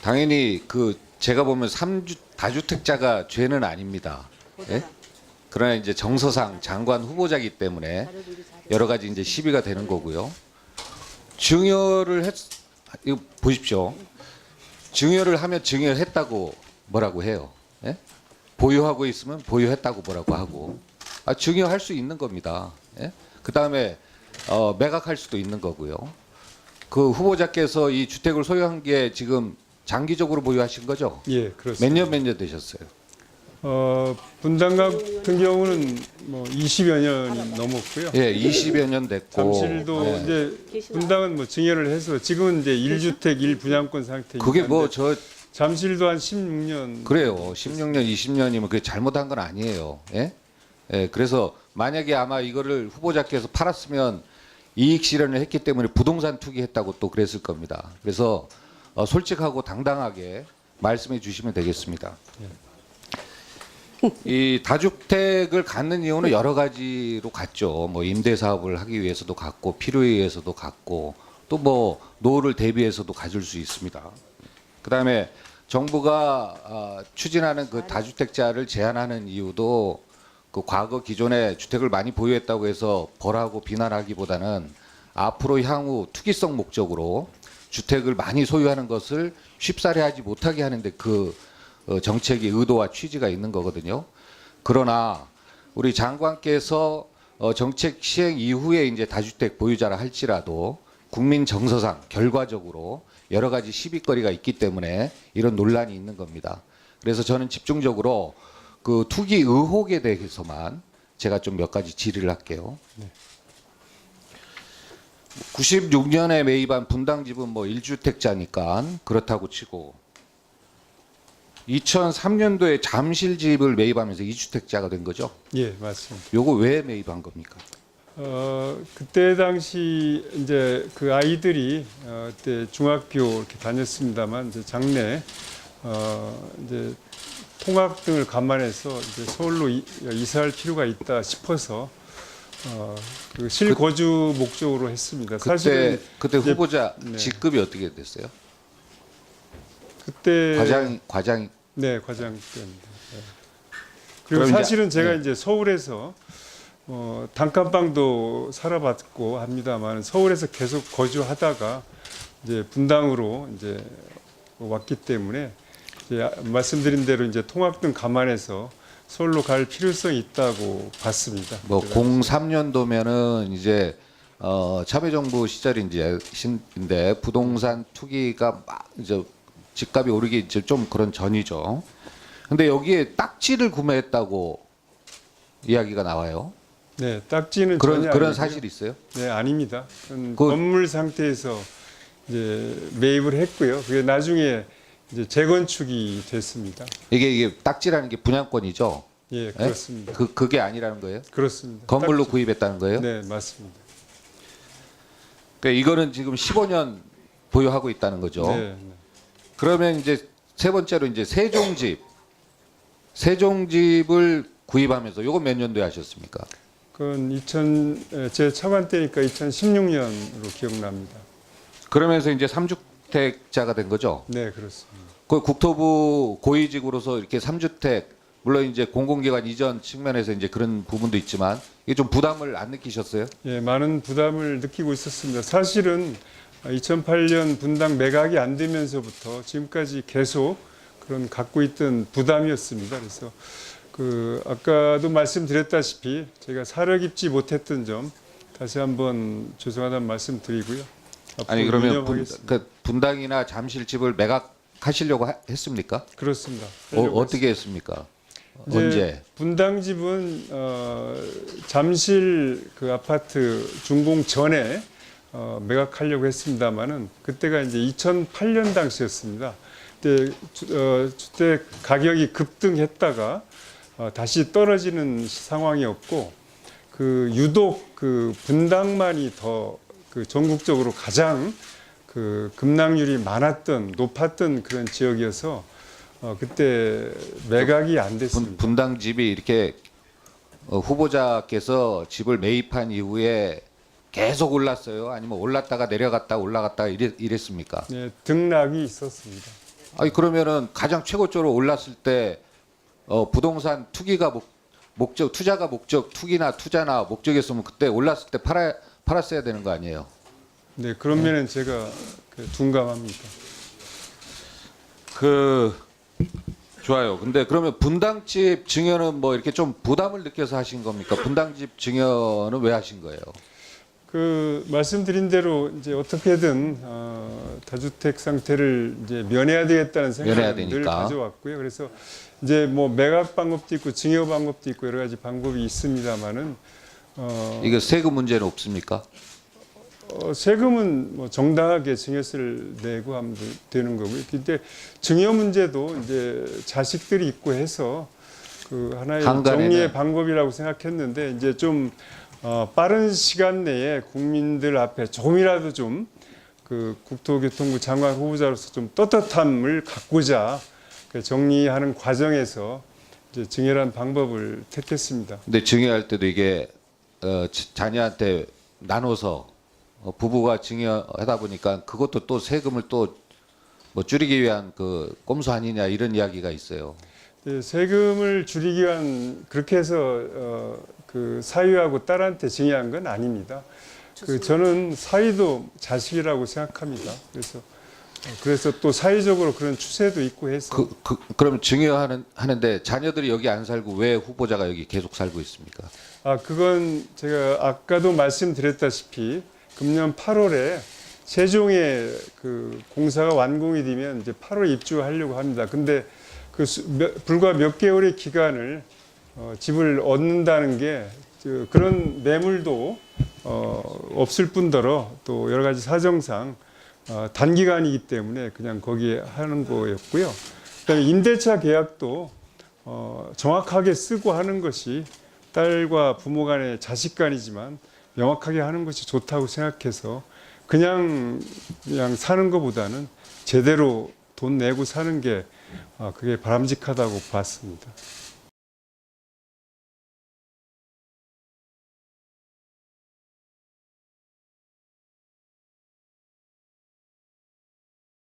당연히 그 제가 보면 다주택자가 죄는 아닙니다. 예? 그러나 이제 정서상 장관 후보자이기 때문에 여러 가지 이제 시비가 되는 거고요. 이거 보십시오. 증여를 하면 증여했다고 뭐라고 해요. 예? 보유하고 있으면 보유했다고 뭐라고 하고. 증여할 수 있는 겁니다. 예? 그 다음에 매각할 수도 있는 거고요. 그 후보자께서 이 주택을 소유한 게 지금 장기적으로 보유하신 거죠? 예, 그렇습니다. 몇 년 되셨어요? 분당 같은 경우는 뭐 20여 년이 넘었고요. 예, 20여 년 됐고. 잠실도 예. 이제 분당은 뭐 증여를 해서 지금은 이제 1주택 1분양권 상태니까. 그게 뭐 저 잠실도 한 16년. 그래요. 16년, 20년이면 그게 잘못한 건 아니에요. 예? 예, 그래서 만약에 아마 이거를 후보자께서 팔았으면 이익 실현을 했기 때문에 부동산 투기했다고 또 그랬을 겁니다. 그래서 솔직하고 당당하게 말씀해 주시면 되겠습니다. 이 다주택을 갖는 이유는 여러 가지로 갖죠. 뭐 임대 사업을 하기 위해서도 갖고 필요에 의해서도 갖고 또 뭐 노후를 대비해서도 가질 수 있습니다. 그다음에 정부가 추진하는 그 다주택자를 제한하는 이유도 그 과거 기존에 주택을 많이 보유했다고 해서 벌하고 비난하기보다는 앞으로 향후 투기성 목적으로 주택을 많이 소유하는 것을 쉽사리 하지 못하게 하는데 그 정책의 의도와 취지가 있는 거거든요. 그러나 우리 장관께서 정책 시행 이후에 이제 다주택 보유자라 할지라도 국민 정서상 결과적으로 여러 가지 시비거리가 있기 때문에 이런 논란이 있는 겁니다. 그래서 저는 집중적으로 그 투기 의혹에 대해서만 제가 좀 몇 가지 질의를 할게요. 네. 96년에 매입한 분당집은 뭐 1주택자니까 그렇다고 치고 2003년도에 잠실집을 매입하면서 2주택자가 된 거죠? 예, 맞습니다. 요거 왜 매입한 겁니까? 그때 당시 이제 그 아이들이 그때 중학교 이렇게 다녔습니다만 이제 장래 이제 통학 등을 감안해서 이제 서울로 이사할 필요가 있다 싶어서 그 실거주 목적으로 했습니다. 사실은 그때 이제, 후보자 네. 직급이 어떻게 됐어요? 그때 과장 네, 과장 때입니다. 네. 그리고 그럼 사실은 이제, 제가 네. 이제 서울에서 단칸방도 살아봤고 합니다만 서울에서 계속 거주하다가 이제 분당으로 이제 왔기 때문에 이제 말씀드린 대로 이제 통학 등 감안해서 서울로 갈 필요성이 있다고 봤습니다. 뭐 03년도면은 이제 참여정부 시절인데 부동산 투기가 막 이제 집값이 오르기 이제 좀 그런 전이죠. 근데 여기에 딱지를 구매했다고 이야기가 나와요. 네, 딱지는 그런 전혀 그런 아니고요. 사실이 있어요? 네, 아닙니다. 그- 건물 상태에서 이제 매입을 했고요. 그게 나중에 이제 재건축이 됐습니다. 이게 딱지라는 게 분양권이죠. 예, 그렇습니다. 그게 아니라는 거예요? 그렇습니다. 건물로 딱지. 구입했다는 거예요? 네, 맞습니다. 그러니까 이거는 지금 15년 보유하고 있다는 거죠. 네, 네. 그러면 이제 세 번째로 이제 세종집을 구입하면서 요거 몇 년도에 하셨습니까? 그건 제 차관 때니까 2016년으로 기억납니다. 그러면서 이제 3주택자가 된 거죠. 네, 그렇습니다. 그 국토부 고위직으로서 이렇게 3주택 물론 이제 공공기관 이전 측면에서 이제 그런 부분도 있지만 이게 좀 부담을 안 느끼셨어요? 예, 많은 부담을 느끼고 있었습니다. 사실은 2008년 분당 매각이 안 되면서부터 지금까지 계속 그런 갖고 있던 부담이었습니다. 그래서 그 아까도 말씀드렸다시피 제가 사려 깊지 못했던 점 다시 한번 죄송하다는 말씀드리고요. 아니 그러면 유념하겠습니다. 분당이나 잠실집을 매각하시려고 했습니까? 그렇습니다. 어떻게 했습니까? 이제 언제? 분당집은 잠실 그 아파트 준공 전에 매각하려고 했습니다만은 그때가 이제 2008년 당시였습니다. 그때 주택 가격이 급등했다가 다시 떨어지는 상황이었고 그 유독 그 분당만이 더 그 전국적으로 가장 그 급락률이 높았던 그런 지역이어서 그때 매각이 안 됐습니다. 분당집이 이렇게 후보자께서 집을 매입한 이후에 계속 올랐어요? 아니면 올랐다가 내려갔다 올라갔다 이랬습니까? 예, 등락이 있었습니다. 아니 그러면은 가장 최고적으로 올랐을 때 부동산 투기가 목적 투자가 목적 투기나 투자나 목적이었으면 그때 올랐을 때 팔았어야 되는 거 아니에요? 네, 그런 면은 제가 둔감합니다. 좋아요. 근데 그러면 분당집 증여는 뭐 이렇게 좀 부담을 느껴서 하신 겁니까? 분당집 증여는 왜 하신 거예요? 말씀드린 대로 이제 어떻게든 다주택 상태를 이제 면해야 되겠다는 면해야 생각을 늘 되니까. 가져왔고요. 그래서 이제 뭐 매각 방법도 있고 증여 방법도 있고 여러 가지 방법이 있습니다만은 이거 세금 문제는 없습니까? 세금은 뭐 정당하게 증여세를 내고 하면 되는 거고요. 근데 증여 문제도 이제 자식들이 있고 해서 하나의 정리의 방법이라고 생각했는데 이제 좀 빠른 시간 내에 국민들 앞에 조금이라도 좀 국토교통부 장관 후보자로서 좀 떳떳함을 갖고자 정리하는 과정에서 이제 증여란 방법을 택했습니다. 근데 증여할 때도 이게 자녀한테 나눠서 부부가 증여하다 보니까 그것도 또 세금을 또 뭐 줄이기 위한 꼼수 아니냐 이런 이야기가 있어요. 네, 세금을 줄이기 위한 그렇게 해서 사위하고 딸한테 증여한 건 아닙니다. 저는 사위도 자식이라고 생각합니다. 그래서 또 사회적으로 그런 추세도 있고 해서 그럼 증여하는데 자녀들이 여기 안 살고 왜 후보자가 여기 계속 살고 있습니까? 그건 제가 아까도 말씀드렸다시피 금년 8월에 세종의 공사가 완공이 되면 이제 8월 입주하려고 합니다. 근데 불과 몇 개월의 기간을 집을 얻는다는 게 그런 매물도 없을 뿐더러 또 여러 가지 사정상 단기간이기 때문에 그냥 거기에 하는 거였고요. 그다음에 임대차 계약도 정확하게 쓰고 하는 것이 딸과 부모 간의 자식 간이지만 명확하게 하는 것이 좋다고 생각해서 그냥 사는 것보다는 제대로 돈 내고 사는 게 그게 바람직하다고 봤습니다.